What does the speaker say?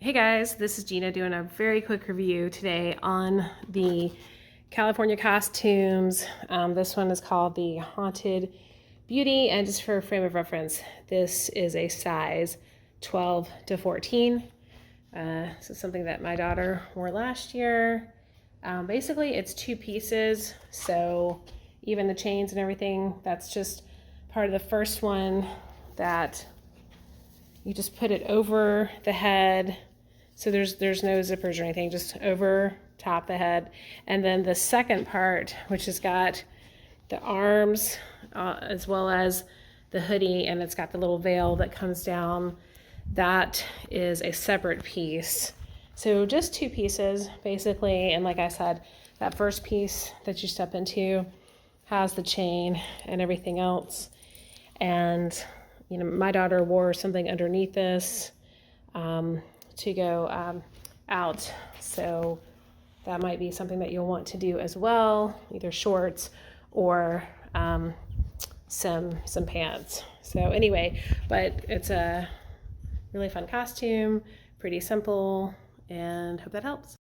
Hey guys, this is Gina doing a very quick review today on the California costumes. This one is called the Haunted Beauty, and just for a frame of reference, this is a size 12 to 14. So something that my daughter wore last year. Basically, it's two pieces, so even the chains and everything, that's just part of the first one that you just put it over the head. So there's no zippers or anything, just over top the head. And then the second part, which has got the arms as well as the hoodie, and it's got the little veil that comes down, that is a separate piece. So just two pieces basically. And like I said, that first piece that you step into has the chain and everything else. And you know, my daughter wore something underneath this to go out, so that might be something that you'll want to do as well, either shorts or some pants. So anyway, but it's a really fun costume, pretty simple, and hope that helps.